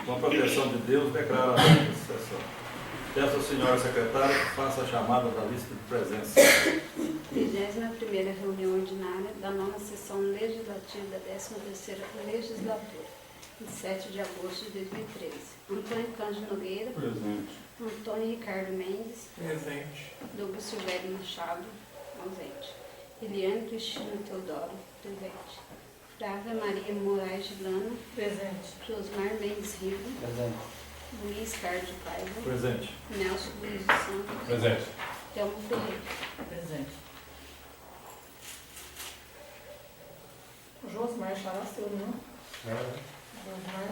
Com a proteção de Deus, declaro a sessão. Peço à senhora secretária que faça a chamada da lista de presença. 31ª reunião ordinária da 9ª sessão legislativa da 13ª legislatura, em 7 de agosto de 2013. Antônio Cândido Nogueira. Presente. Antônio Ricardo Mendes. Presente. Douglas Silvério Machado. Ausente. Eliane Cristina Teodoro. Presente. Flávia Maria Moraes de Lana. Presente. Josmar Mendes Rigo. Presente. Luiz Carlos Paiva. Presente. Nelson Luiz dos Santos. Presente. Thelma Ferreira. Presente. O Josmar já nasceu, não? Josmar.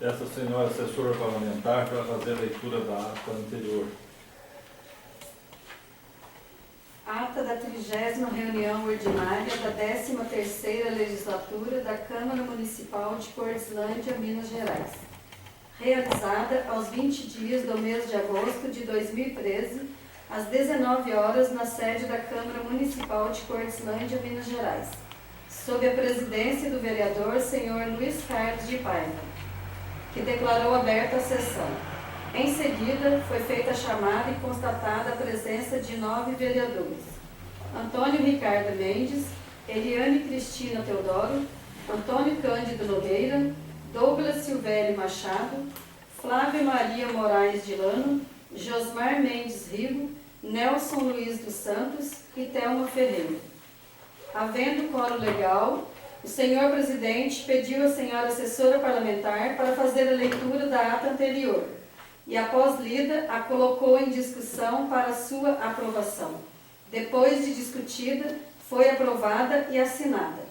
Peço à senhora assessora parlamentar para fazer a leitura da ata anterior. Ata da 30ª reunião ordinária da 13ª legislatura da Câmara Municipal de Cordislândia, Minas Gerais. Realizada aos 20 dias do mês de agosto de 2013, às 19 horas, na sede da Câmara Municipal de Cordislândia, Minas Gerais, sob a presidência do vereador senhor Luiz Carlos de Paiva, que declarou aberta a sessão. Em seguida, foi feita a chamada e constatada a presença de 9 vereadores: Antônio Ricardo Mendes, Eliane Cristina Teodoro, Antônio Cândido Nogueira, Douglas Silvério Machado, Flávia Maria Moraes de Lano, Josmar Mendes Rigo, Nelson Luiz dos Santos e Thelma Ferreira. Havendo quórum legal, o senhor presidente pediu à senhora assessora parlamentar para fazer a leitura da ata anterior e, após lida, a colocou em discussão para sua aprovação. Depois de discutida, foi aprovada e assinada.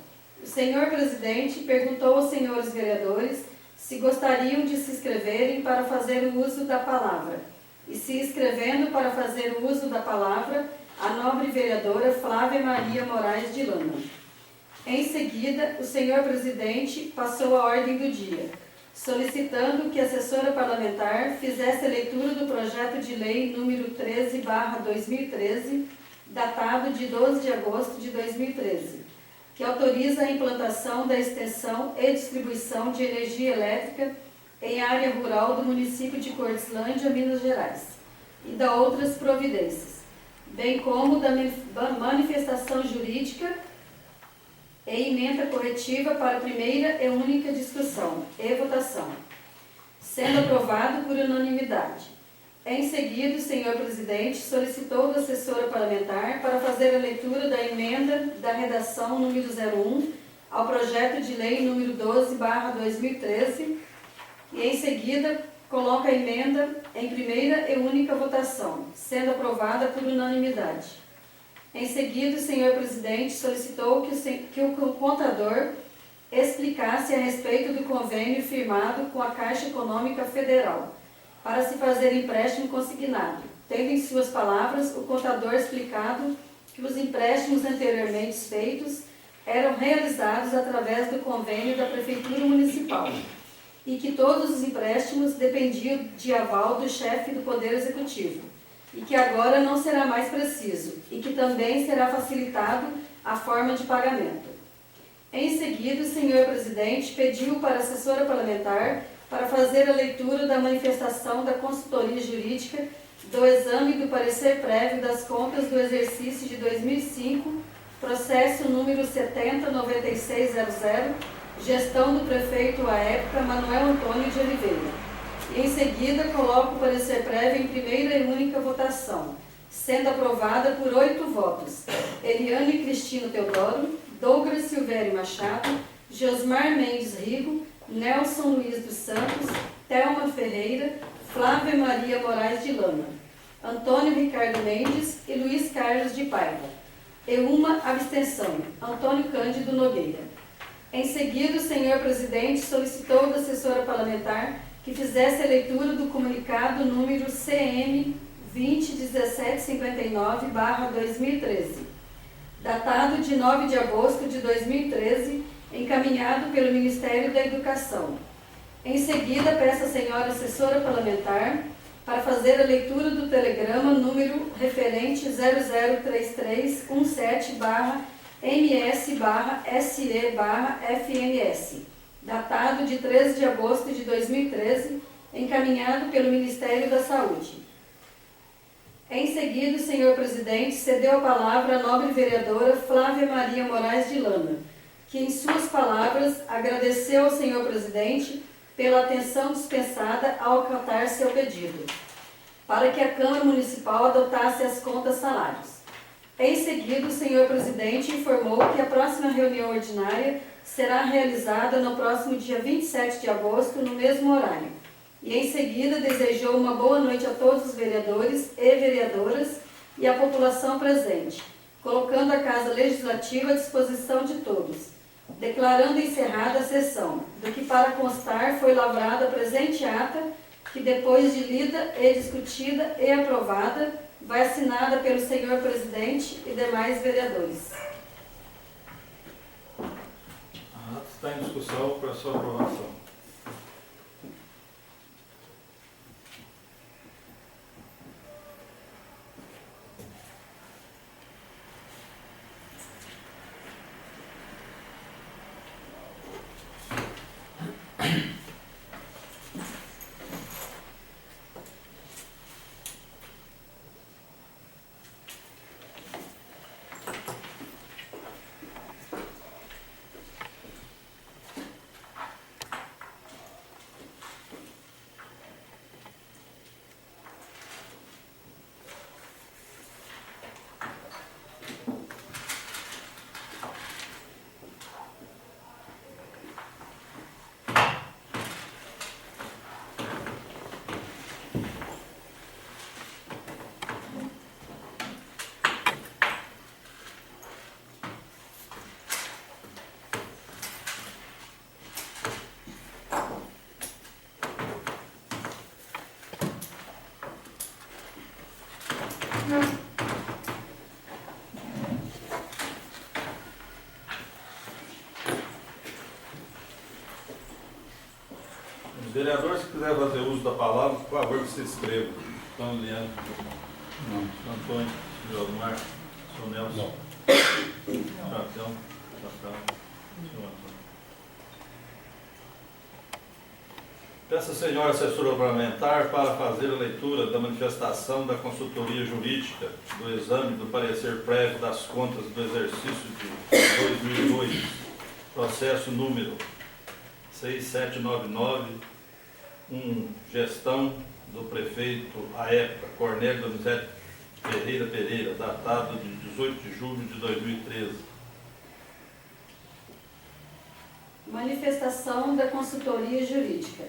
O senhor presidente perguntou aos senhores vereadores se gostariam de se inscreverem para fazer o uso da palavra. E se inscrevendo para fazer o uso da palavra, a nobre vereadora Flávia Maria Moraes de Lana. Em seguida, o senhor presidente passou a ordem do dia, solicitando que a assessora parlamentar fizesse a leitura do projeto de lei número 13/2013, datado de 12 de agosto de 2013, que autoriza a implantação da extensão e distribuição de energia elétrica em área rural do município de Cordislândia, Minas Gerais, e da outras providências, bem como da manifestação jurídica e emenda corretiva para primeira e única discussão e votação, sendo aprovado por unanimidade. Em seguida, o senhor presidente solicitou da assessora parlamentar para fazer a leitura da emenda da redação número 01 ao projeto de lei número 12/2013 e, em seguida, coloca a emenda em primeira e única votação, sendo aprovada por unanimidade. Em seguida, o senhor presidente solicitou que o contador explicasse a respeito do convênio firmado com a Caixa Econômica Federal para se fazer empréstimo consignado, tendo em suas palavras o contador explicado que os empréstimos anteriormente feitos eram realizados através do convênio da Prefeitura Municipal e que todos os empréstimos dependiam de aval do chefe do Poder Executivo, e que agora não será mais preciso, e que também será facilitado a forma de pagamento. Em seguida, o senhor presidente pediu para a assessora parlamentar para fazer a leitura da manifestação da consultoria jurídica do exame do parecer prévio das contas do exercício de 2005, processo número 709600, gestão do prefeito à época, Manuel Antônio de Oliveira. E em seguida, coloco o parecer prévio em primeira e única votação, sendo aprovada por 8 votos. Eliane Cristino Teodoro, Douglas Silvério Machado, Josmar Mendes Rigo, Nelson Luiz dos Santos, Thelma Ferreira, Flávia Maria Moraes de Lama, Antônio Ricardo Mendes e Luiz Carlos de Paiva. E uma abstenção, Antônio Cândido Nogueira. Em seguida, o senhor presidente solicitou da assessora parlamentar que fizesse a leitura do comunicado número CM 201759/2013, datado de 9 de agosto de 2013, encaminhado pelo Ministério da Educação. Em seguida, peço à senhora assessora parlamentar para fazer a leitura do telegrama número referente 003317-MS-SE-FNS, datado de 13 de agosto de 2013, encaminhado pelo Ministério da Saúde. Em seguida, o senhor presidente cedeu a palavra à nobre vereadora Flávia Maria Moraes de Lama, que em suas palavras agradeceu ao senhor presidente pela atenção dispensada ao acatar seu pedido, para que a Câmara Municipal adotasse as contas salários. Em seguida, o senhor presidente informou que a próxima reunião ordinária será realizada no próximo dia 27 de agosto, no mesmo horário. E em seguida desejou uma boa noite a todos os vereadores e vereadoras e a população presente, colocando a Casa Legislativa à disposição de todos, declarando encerrada a sessão, do que para constar foi lavrada a presente ata, que depois de lida e discutida e aprovada, vai assinada pelo senhor presidente e demais vereadores. A ata está em discussão para sua aprovação. Os vereadores que quiserem fazer uso da palavra, por favor, que se inscrevam. Então, Leandro. Não. Antônio, Josmar, Sr. Nelson. Chatão. Peço à senhora assessora parlamentar para fazer a leitura da manifestação da consultoria jurídica do exame do parecer prévio das contas do exercício de 2002, processo número 6799, gestão do prefeito à época, Cornélio Donizete Ferreira Pereira, datado de 18 de julho de 2013. Manifestação da consultoria jurídica.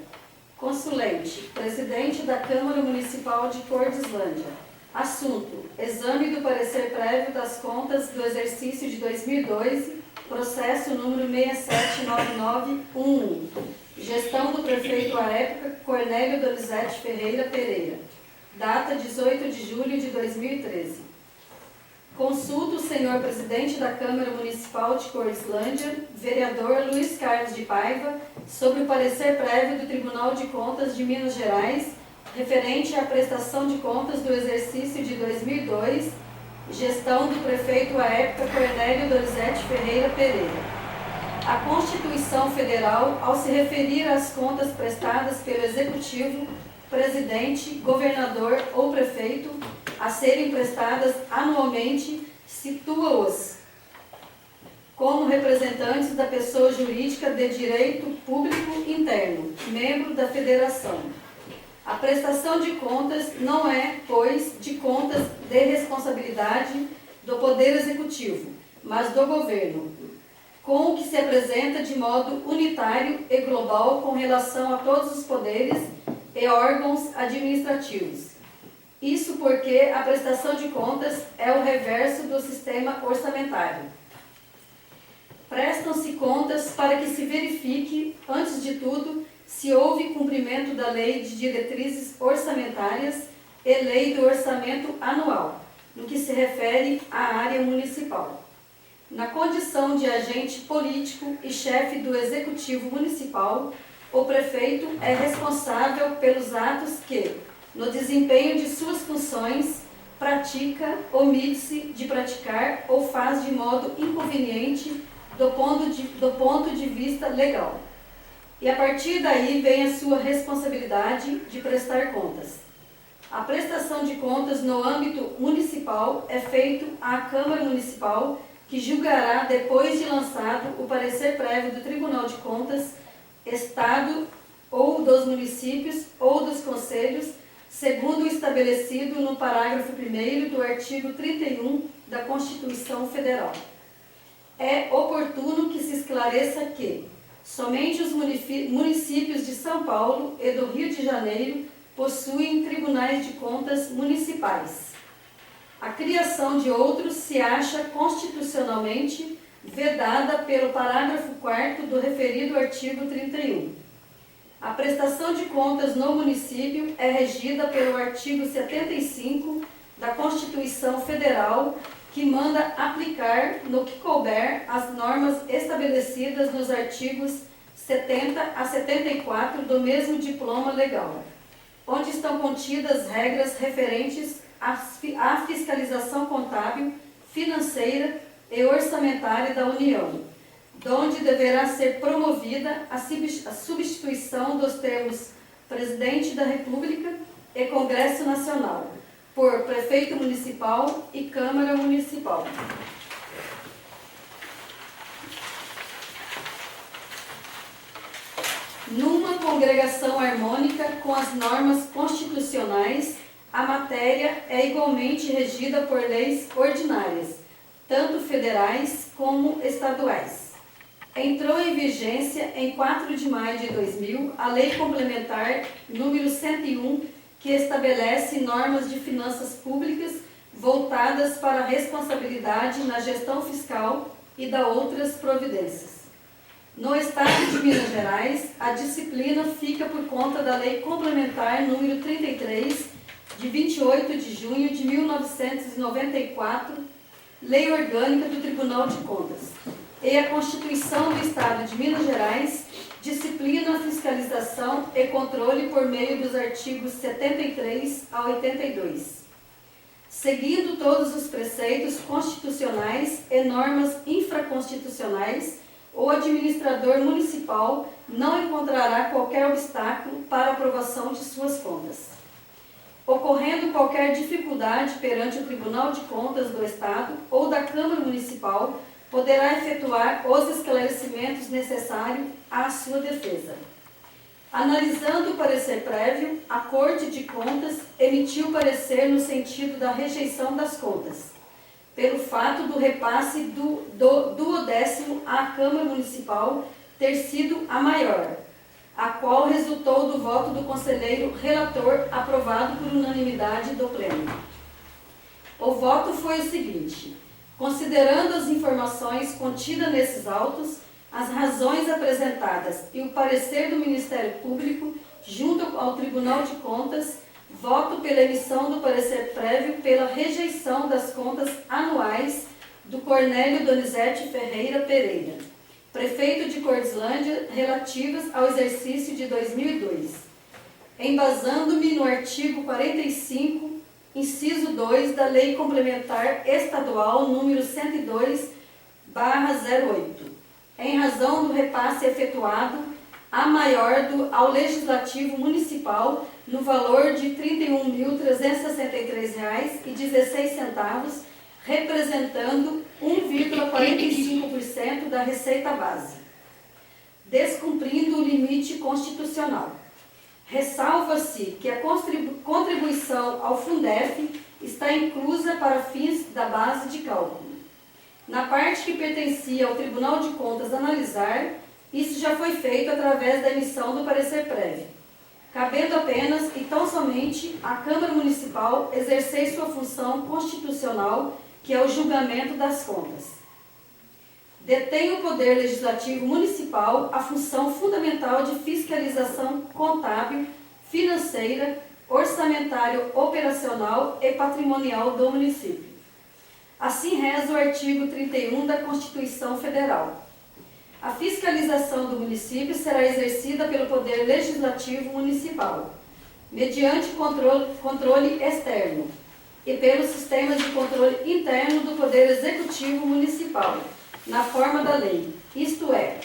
Consulente, presidente da Câmara Municipal de Cordislândia. Assunto: exame do parecer prévio das contas do exercício de 2002, processo número 67991. Gestão do prefeito à época, Cornélio Donizete Ferreira Pereira. Data 18 de julho de 2013. Consulta o senhor presidente da Câmara Municipal de Cordislândia, vereador Luiz Carlos de Paiva, sobre o parecer prévio do Tribunal de Contas de Minas Gerais, referente à prestação de contas do exercício de 2002, gestão do prefeito à época Cornélio Donizete Ferreira Pereira. a Constituição Federal ao se referir às contas prestadas pelo Executivo, Presidente, Governador ou Prefeito a serem prestadas anualmente, situa-os como representantes da pessoa jurídica de direito público interno, membro da Federação. A prestação de contas não é, pois, de contas de responsabilidade do Poder Executivo, mas do Governo, com o que se apresenta de modo unitário e global com relação a todos os poderes e órgãos administrativos. Isso porque a prestação de contas é o reverso do sistema orçamentário. Prestam-se contas para que se verifique, antes de tudo, se houve cumprimento da Lei de Diretrizes Orçamentárias e Lei do Orçamento Anual, no que se refere à área municipal. Na condição de agente político e chefe do Executivo Municipal, o prefeito é responsável pelos atos que, no desempenho de suas funções, pratica, omite-se de praticar ou faz de modo inconveniente do ponto de vista legal. E a partir daí vem a sua responsabilidade de prestar contas. A prestação de contas no âmbito municipal é feito à Câmara Municipal, que julgará, depois de lançado o parecer prévio do Tribunal de Contas, Estado ou dos municípios ou dos conselhos, segundo o estabelecido no parágrafo 1º do artigo 31 da Constituição Federal. É oportuno que se esclareça que somente os municípios de São Paulo e do Rio de Janeiro possuem tribunais de contas municipais. A criação de outros se acha constitucionalmente vedada pelo parágrafo 4º do referido artigo 31. A prestação de contas no município é regida pelo artigo 75 da Constituição Federal, que manda aplicar, no que couber, as normas estabelecidas nos artigos 70 a 74 do mesmo diploma legal, onde estão contidas regras referentes à fiscalização contábil, financeira e orçamentária da União, donde deverá ser promovida a substituição dos termos Presidente da República e Congresso Nacional, por Prefeito Municipal e Câmara Municipal. Numa congregação harmônica com as normas constitucionais, a matéria é igualmente regida por leis ordinárias, tanto federais como estaduais. Entrou em vigência em 4 de maio de 2000 a Lei Complementar número 101, que estabelece normas de finanças públicas voltadas para a responsabilidade na gestão fiscal e da outras providências. No Estado de Minas Gerais, a disciplina fica por conta da Lei Complementar número 33, de 28 de junho de 1994, Lei Orgânica do Tribunal de Contas, e a Constituição do Estado de Minas Gerais disciplina a fiscalização e controle por meio dos artigos 73 a 82. Seguindo todos os preceitos constitucionais e normas infraconstitucionais, o administrador municipal não encontrará qualquer obstáculo para a aprovação de suas contas. Ocorrendo qualquer dificuldade perante o Tribunal de Contas do Estado ou da Câmara Municipal, poderá efetuar os esclarecimentos necessários à sua defesa. Analisando o parecer prévio, a Corte de Contas emitiu parecer no sentido da rejeição das contas, pelo fato do repasse do duodécimo à Câmara Municipal ter sido a maior, a qual resultou do voto do conselheiro relator aprovado por unanimidade do Pleno. O voto foi o seguinte: considerando as informações contidas nesses autos, as razões apresentadas e o parecer do Ministério Público, junto ao Tribunal de Contas, voto pela emissão do parecer prévio pela rejeição das contas anuais do Cornélio Donizete Ferreira Pereira, prefeito de Cordilândia, relativas ao exercício de 2002, embasando-me no artigo 45, inciso 2 da Lei Complementar Estadual número 102/08, em razão do repasse efetuado a maior ao Legislativo Municipal no valor de R$ 31.363,16, representando 1,45% da receita base, descumprindo o limite constitucional. Ressalva-se que a contribuição ao Fundef está inclusa para fins da base de cálculo. Na parte que pertencia ao Tribunal de Contas analisar, isso já foi feito através da emissão do parecer prévio, cabendo apenas e tão somente à Câmara Municipal exercer sua função constitucional, que é o julgamento das contas. Detém o Poder Legislativo Municipal a função fundamental de fiscalização contábil, financeira, orçamentário, operacional e patrimonial do município. Assim reza o artigo 31 da Constituição Federal. A fiscalização do município será exercida pelo Poder Legislativo Municipal, mediante controle externo, e pelos sistemas de controle interno do Poder Executivo Municipal, na forma da lei, isto é,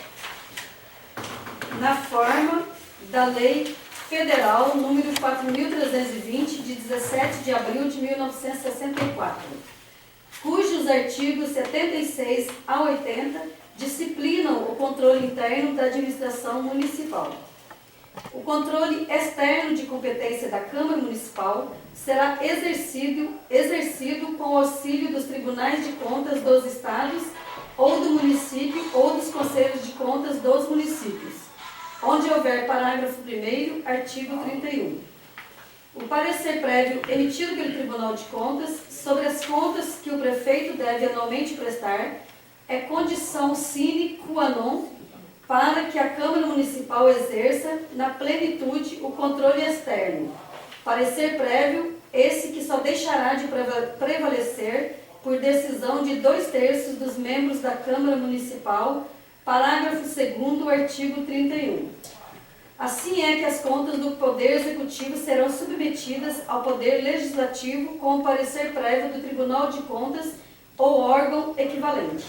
na forma da Lei Federal número 4.320, de 17 de abril de 1964, cujos artigos 76 a 80 disciplinam o controle interno da administração municipal. O controle externo de competência da Câmara Municipal será exercido com o auxílio dos tribunais de contas dos estados ou do município ou dos conselhos de contas dos municípios, onde houver parágrafo 1º, artigo 31. O parecer prévio emitido pelo Tribunal de Contas sobre as contas que o prefeito deve anualmente prestar é condição sine qua non para que a Câmara Municipal exerça na plenitude o controle externo. Parecer prévio, esse que só deixará de prevalecer por decisão de 2/3 dos membros da Câmara Municipal, parágrafo 2º, artigo 31. Assim é que as contas do Poder Executivo serão submetidas ao Poder Legislativo com o parecer prévio do Tribunal de Contas ou órgão equivalente.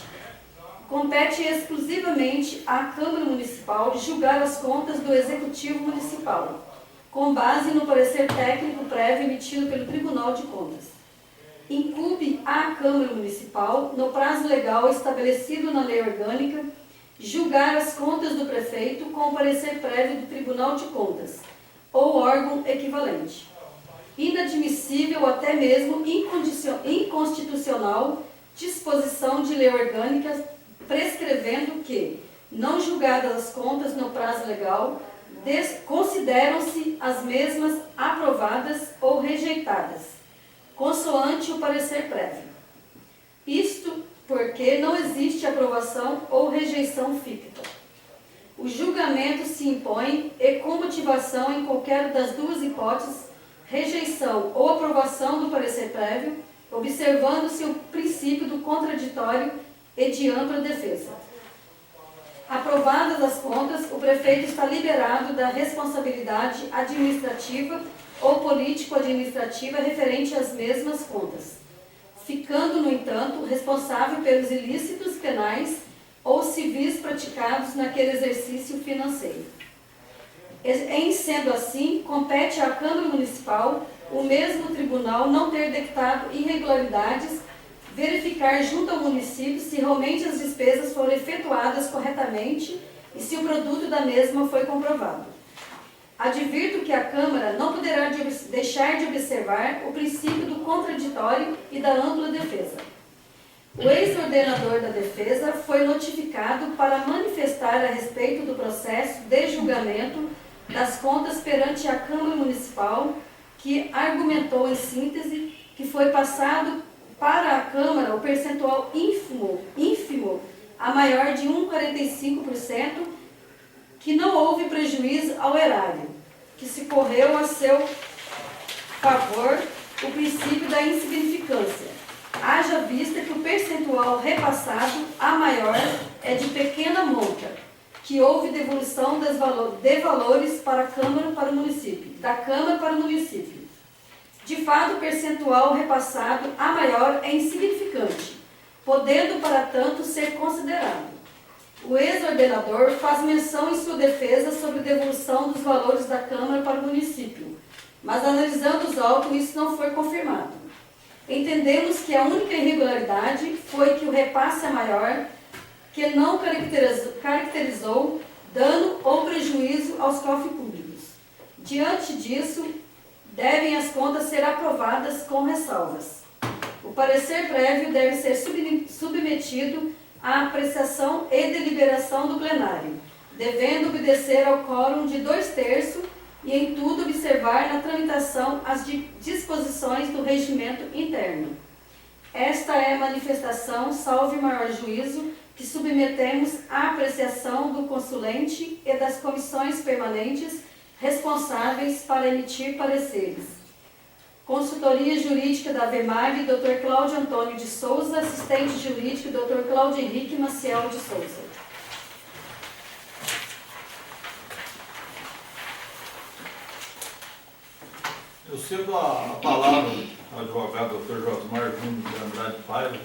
Compete exclusivamente à Câmara Municipal julgar as contas do Executivo Municipal, com base no parecer técnico prévio emitido pelo Tribunal de Contas. Incumbe à Câmara Municipal, no prazo legal estabelecido na Lei Orgânica, julgar as contas do prefeito com o parecer prévio do Tribunal de Contas, ou órgão equivalente. Inadmissível, até mesmo inconstitucional, disposição de lei orgânica prescrevendo que, não julgadas as contas no prazo legal, consideram-se as mesmas aprovadas ou rejeitadas, consoante o parecer prévio. Isto porque não existe aprovação ou rejeição ficta. O julgamento se impõe e com motivação em qualquer das duas hipóteses, rejeição ou aprovação do parecer prévio, observando-se o princípio do contraditório e de ampla defesa. Aprovadas as contas, o prefeito está liberado da responsabilidade administrativa ou político-administrativa referente às mesmas contas, ficando, no entanto, responsável pelos ilícitos penais ou civis praticados naquele exercício financeiro. Em sendo assim, compete à Câmara Municipal, o mesmo tribunal, não ter detectado irregularidades, verificar junto ao município se realmente as despesas foram efetuadas corretamente e se o produto da mesma foi comprovado. Advirto que a Câmara não poderá deixar de observar o princípio do contraditório e da ampla defesa. O ex-ordenador da defesa foi notificado para manifestar a respeito do processo de julgamento das contas perante a Câmara Municipal, que argumentou em síntese que foi passado para a Câmara o percentual ínfimo a maior de 1,45%, que não houve prejuízo ao erário, que se correu a seu favor o princípio da insignificância, haja vista que o percentual repassado a maior é de pequena monta, que houve devolução de valores para a Câmara para o município, da Câmara para o município. De fato, o percentual repassado a maior é insignificante, podendo, para tanto, ser considerado. O ex-ordenador faz menção em sua defesa sobre devolução dos valores da Câmara para o município, mas analisando os autos, isso não foi confirmado. Entendemos que a única irregularidade foi que o repasse é maior, que não caracterizou dano ou prejuízo aos cofres públicos. Diante disso, devem as contas ser aprovadas com ressalvas. O parecer prévio deve ser submetido à apreciação e deliberação do plenário, devendo obedecer ao quórum de 2/3 e em tudo observar na tramitação as disposições do regimento interno. Esta é a manifestação, salve maior juízo, que submetemos à apreciação do consulente e das comissões permanentes responsáveis para emitir pareceres. Consultoria Jurídica da VEMAG, Dr. Cláudio Antônio de Souza, assistente jurídico, Dr. Cláudio Henrique Maciel de Souza. Eu cedo a palavra ao advogado Dr. Josmar Júnior de Andrade Paiva.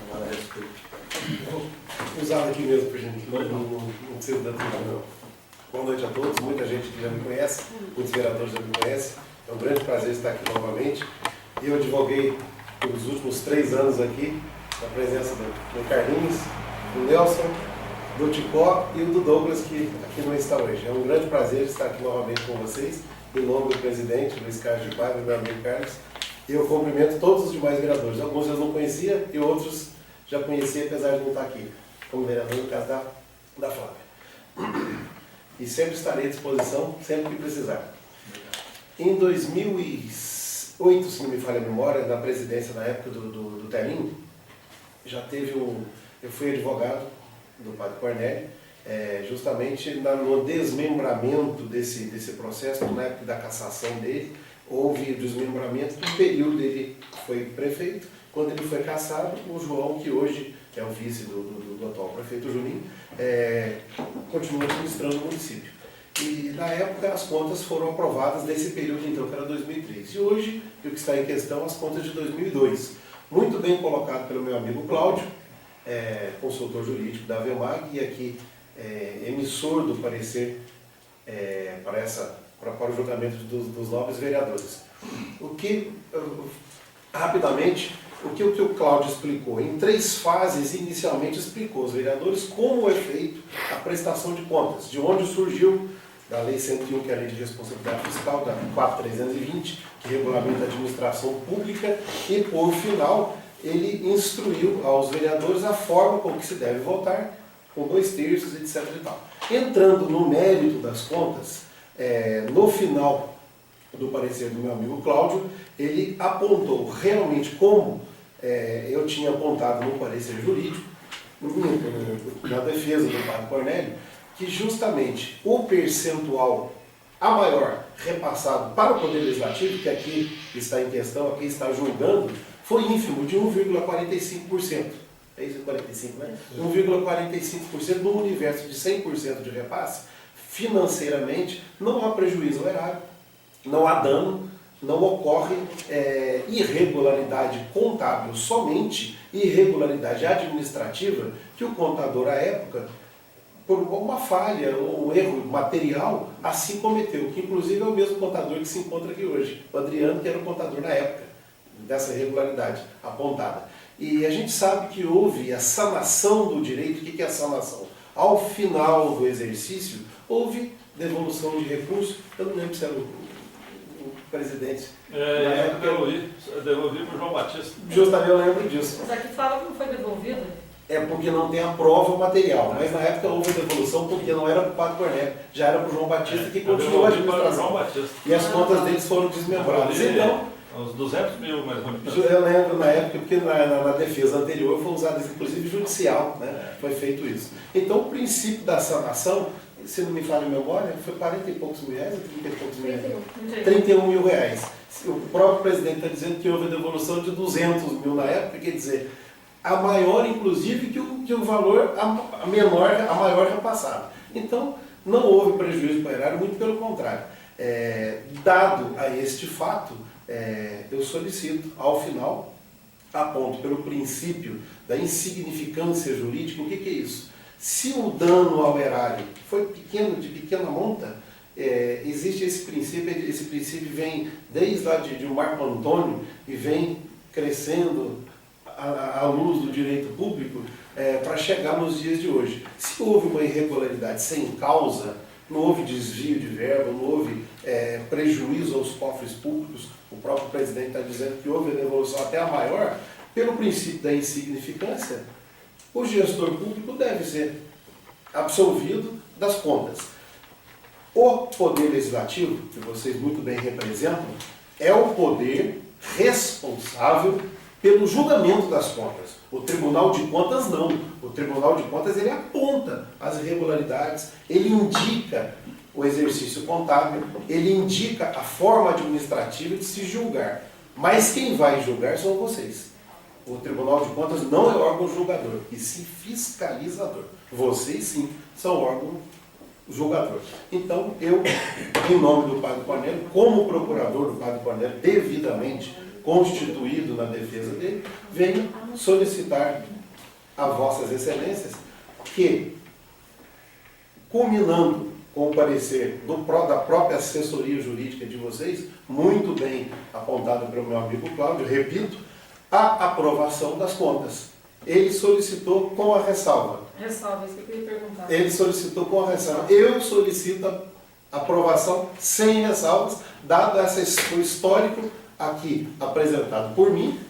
Agora a respeito. Vou usar aqui mesmo, por gente, não preciso da tribuna, não. Boa noite a todos, muita gente que já me conhece, muitos vereadores já me conhecem. É um grande prazer estar aqui novamente. Eu advoguei pelos últimos 3 anos aqui, na presença do Carlinhos, do Nelson, do Ticó e do Douglas, que aqui não está hoje. É um grande prazer estar aqui novamente com vocês, em nome do presidente Luiz Carlos de Paiva, meu amigo Carlos. E eu cumprimento todos os demais vereadores. Alguns eu não conhecia e outros já conhecia, apesar de não estar aqui, como vereador, no caso da Flávia. E sempre estarei à disposição, sempre que precisar. Em 2008, se não me falha a memória, na presidência na época do Telinho, já teve eu fui advogado do Padre Cornélio, justamente no desmembramento desse processo, na época da cassação dele, houve desmembramento do período ele foi prefeito. Quando ele foi cassado, o João, que hoje é o vice do atual prefeito Juninho, continua administrando o município. E na época as contas foram aprovadas nesse período então, que era 2003. E hoje, o que está em questão, as contas de 2002. Muito bem colocado pelo meu amigo Cláudio, consultor jurídico da VEMAG e aqui emissor do parecer para o julgamento dos nobres vereadores. Rapidamente, o que o Cláudio explicou, em 3 fases, inicialmente explicou aos vereadores como é feito a prestação de contas, de onde surgiu da Lei 101, que é a Lei de Responsabilidade Fiscal, da 4.320, que regulamenta a administração pública, e, por final, ele instruiu aos vereadores a forma como que se deve votar, com 2/3, etc. e tal. Entrando no mérito das contas, no final do parecer do meu amigo Cláudio, ele apontou realmente como eu tinha apontado no parecer jurídico, na defesa do Padre Cornélio, que justamente o percentual a maior repassado para o Poder Legislativo, que aqui está em questão, aqui está julgando, foi ínfimo, de 1,45%. É isso, 45, né? 1,45% no universo de 100% de repasse, financeiramente, não há prejuízo ao erário, não há dano, não ocorre irregularidade contábil, somente irregularidade administrativa que o contador, à época, por uma falha ou um erro material, assim cometeu, que inclusive é o mesmo contador que se encontra aqui hoje, o Adriano, que era o contador na época dessa irregularidade apontada. E a gente sabe que houve a sanação do direito. O que é a sanação? Ao final do exercício, houve devolução de recursos. Eu não lembro se era o presidente. Eu devolvi para o João Batista. Justamente eu lembro disso. Mas aqui fala que não foi devolvido. É porque não tem a prova material, mas na época houve devolução porque não era para o Padre Cornélio, já era para o João Batista, que continuou a administração. E as contas deles foram desmembradas. Então, uns 200 mil, mais ou menos. Eu lembro na época, porque na defesa anterior foi usado, inclusive, judicial, né? Foi feito isso. Então, o princípio da sanação, se não me falha a memória, foi 40 e poucos mil reais, ou 30 e poucos mil reais? 31 mil reais. O próprio presidente está dizendo que houve a devolução de 200 mil na época, quer dizer, a maior, inclusive, que o valor, a maior repassada. Então, não houve prejuízo para o erário, muito pelo contrário. Dado a este fato, eu solicito, ao final, aponto pelo princípio da insignificância jurídica. O que é isso? Se o dano ao erário foi pequeno, de pequena monta, existe esse princípio vem desde lá de Marco Antônio e vem crescendo à luz do direito público para chegar nos dias de hoje. Se houve uma irregularidade sem causa, não houve desvio de verba, não houve prejuízo aos cofres públicos, o próprio presidente está dizendo que houve devolução até a maior, pelo princípio da insignificância, o gestor público deve ser absolvido das contas. O poder legislativo, que vocês muito bem representam, é o poder responsável pelo julgamento das contas. O Tribunal de Contas não. O Tribunal de Contas ele aponta as irregularidades, ele indica o exercício contábil, ele indica a forma administrativa de se julgar. Mas quem vai julgar são vocês. O Tribunal de Contas não é órgão julgador, e sim fiscalizador. Vocês sim são órgão julgador. Então, eu, em nome do Padre Cornélio, como procurador do Padre Cornélio, devidamente constituído na defesa dele, venho solicitar a vossas excelências que, culminando com o parecer da própria assessoria jurídica de vocês, muito bem apontado pelo meu amigo Cláudio, repito, a aprovação das contas. Ele solicitou com a ressalva. Ressalva, isso que eu queria perguntar. Ele solicitou com a ressalva. Eu solicito a aprovação sem ressalvas, dado o histórico aqui apresentado por mim,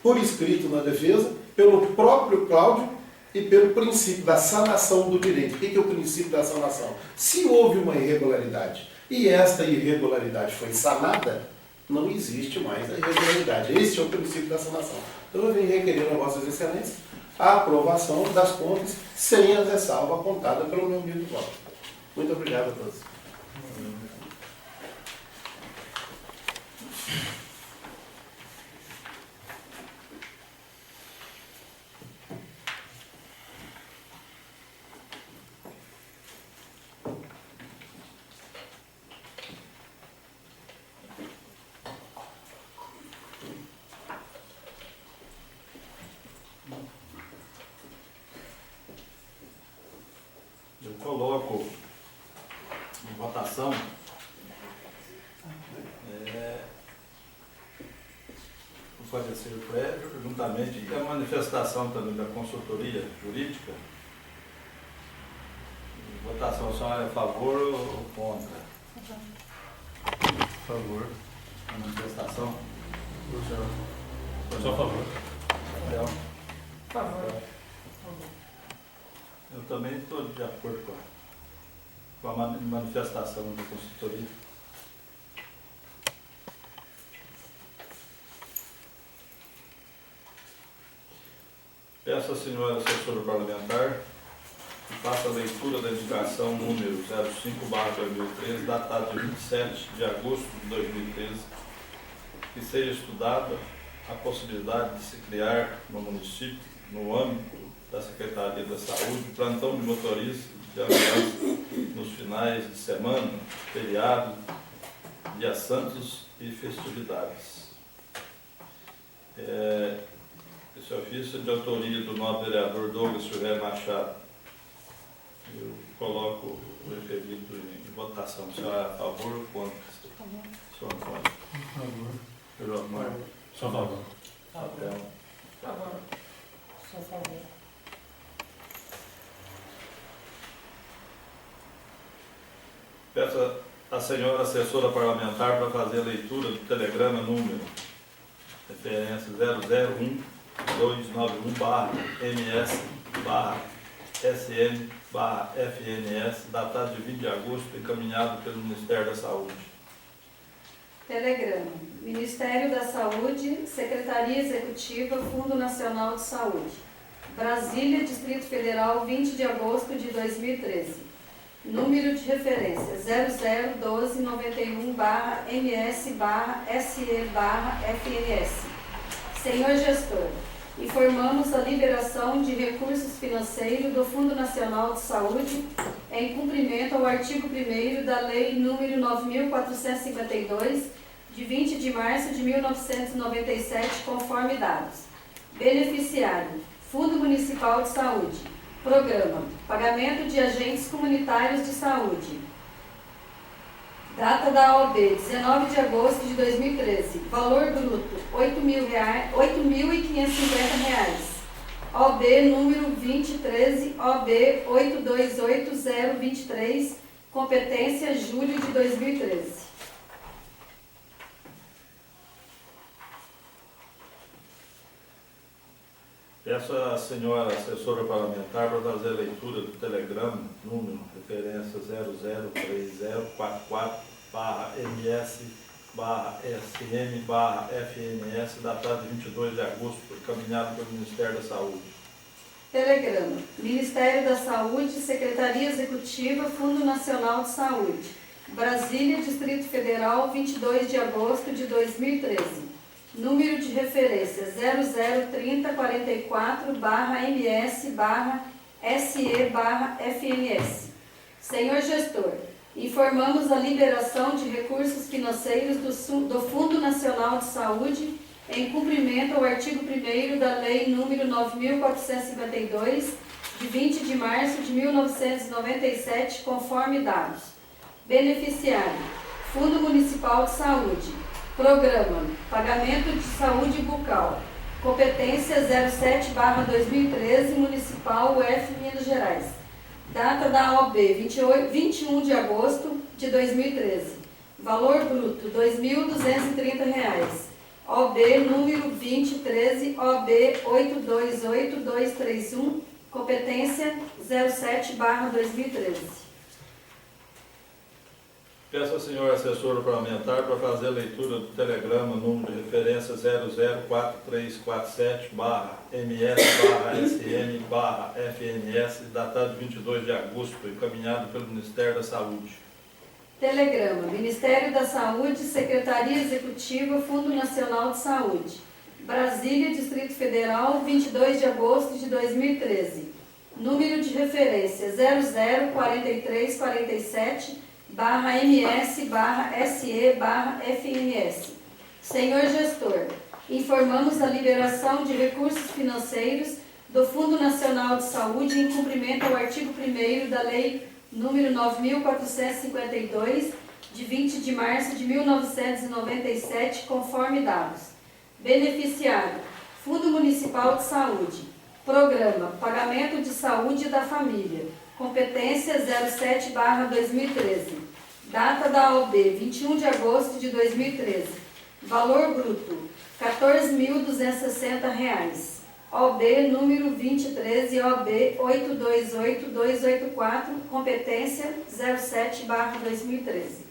por escrito na defesa, pelo próprio Cláudio e pelo princípio da sanação do direito. O que é o princípio da sanação? Se houve uma irregularidade e esta irregularidade foi sanada, não existe mais a irregularidade. Este é o princípio da sanação. Então eu venho requerer a vossas excelências a aprovação das contas sem a ressalva apontada pelo meu amigo Cláudio. Muito obrigado a todos. Eu coloco em votação o parecer prévio, juntamente com a manifestação também da consultoria jurídica. Votação só é a favor ou contra? Por favor. A manifestação? Só a favor. Rafael? Por favor. Eu também estou de acordo com a manifestação da consultoria. Peço à senhora assessora parlamentar que faça a leitura da indicação número 05/2013, datada de 27 de agosto de 2013, que seja estudada a possibilidade de se criar no município, no âmbito da Secretaria da Saúde, plantão de motoristas de ambulância nos finais de semana, feriados, dias santos e festividades. Esse ofício é de autoria do nobre vereador Douglas Silvério Machado. Eu coloco o referido em votação. O senhor é a favor ou contra? Senhor Antônio. Por favor. Senhor Osmar. Só a favor. Rafael. Por favor. Só a favor. Peço à senhora assessora parlamentar para fazer a leitura do telegrama número referência 001-291-MS-SN-FNS, datado de 20 de agosto, encaminhado pelo Ministério da Saúde. Telegrama. Ministério da Saúde, Secretaria Executiva, Fundo Nacional de Saúde. Brasília, Distrito Federal, 20 de agosto de 2013. Número de referência 001291-MS-SE-FNS. Senhor gestor, informamos a liberação de recursos financeiros do Fundo Nacional de Saúde em cumprimento ao artigo 1º da Lei nº 9.452, de 20 de março de 1997, conforme dados. Beneficiário: Fundo Municipal de Saúde. Programa: pagamento de agentes comunitários de saúde. Data da OAB: 19 de agosto de 2013. Valor bruto: R$ 8.550. OB número 2013, OB 828023, competência julho de 2013. Peço à senhora assessora parlamentar para fazer a leitura do telegrama, número, referência 003044-MS-SM-FNS, datado de 22 de agosto, encaminhado pelo Ministério da Saúde. Telegrama: Ministério da Saúde, Secretaria Executiva, Fundo Nacional de Saúde. Brasília, Distrito Federal, 22 de agosto de 2013. Número de referência 003044-MS-SE-FNS. Senhor Gestor, informamos a liberação de recursos financeiros do Fundo Nacional de Saúde em cumprimento ao artigo 1º da Lei nº 9.452, de 20 de março de 1997, conforme dados. Beneficiário: Fundo Municipal de Saúde. Programa: pagamento de saúde bucal. Competência 07/2013, Municipal UF Minas Gerais. Data da OAB: 21 de agosto de 2013. Valor bruto: R$ 2.230. OB número 2013, OB 828231, competência 07/2013. Peço à senhora assessora parlamentar para fazer a leitura do telegrama, número de referência 004347-MS-SM-FNS, datado de 22 de agosto, encaminhado pelo Ministério da Saúde. Telegrama: Ministério da Saúde, Secretaria Executiva, Fundo Nacional de Saúde. Brasília, Distrito Federal, 22 de agosto de 2013. Número de referência 004347-MS-SE-FNS. Senhor Gestor, informamos a liberação de recursos financeiros do Fundo Nacional de Saúde em cumprimento ao artigo 1º da Lei número 9.452, de 20 de março de 1997, conforme dados. Beneficiário: Fundo Municipal de Saúde. Programa: pagamento de saúde da família. Competência 07/2013. Data da OAB: 21 de agosto de 2013. Valor bruto: R$ 14.260. OB número 2013, OB 828284, competência 07/2013.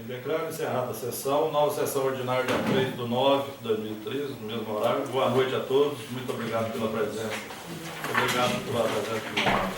Bem claro, encerrada a sessão. Nova sessão ordinária dia 3/9/2013, no mesmo horário. Boa noite a todos. Muito obrigado pela presença. Obrigado pela presença.